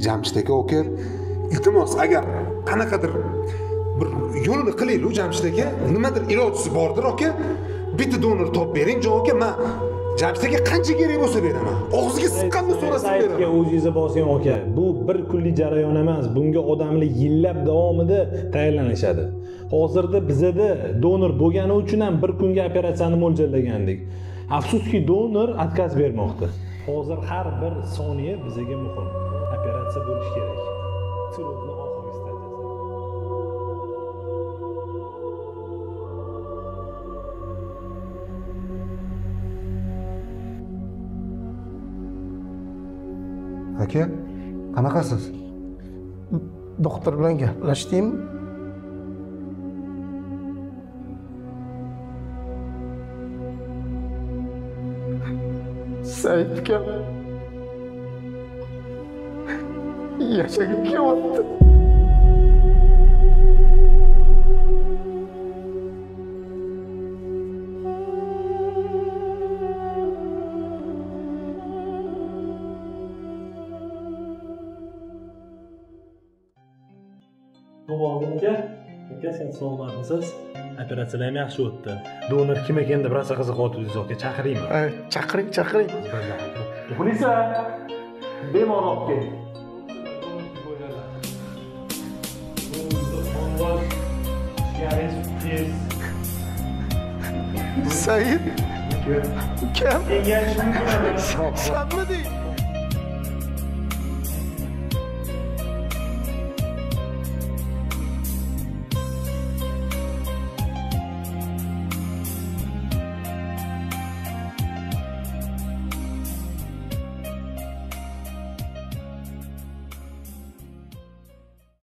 Jamshid aka oker, iltimos agar qanaqadir bir yo'lini qilaylik Jamshid aka, nimadir ilojisi bordir aka. Bitta donor topib bering, jo'q aka, men Jamshid aka qancha kerak bo'lsa beraman. Og'ziga siqqanni so'rasam beraman. Saytga o'zingiz bosing aka. Bu bir kunlik jarayon emas. Bunga odamlar yillab davomida tayyorlanishadi. Hozirda bizada donor bo'lgani uchun ham bir kunga operatsiyani mo'ljallagandik. Afsuski donor отказ bermoqda. Hozir har bir soniya bizga muhim. Operatsiya bo'lish kerak. Sirotni oxirgi stadiyasi. Aka, qanaqasiz? Doktor bilan gaplashdingmi? Said ukam yashagib kelyapti. To'g'riga, aka sen sog'lomsiz? Operatsiyalar ham yaxshi o'tdi. Donor kim ekan deb rosa qiziqyapsiz aka, chaqiraymi? Chaqiring. Munisa, bemor olib kel. Said ukam, Engashib sanmiding?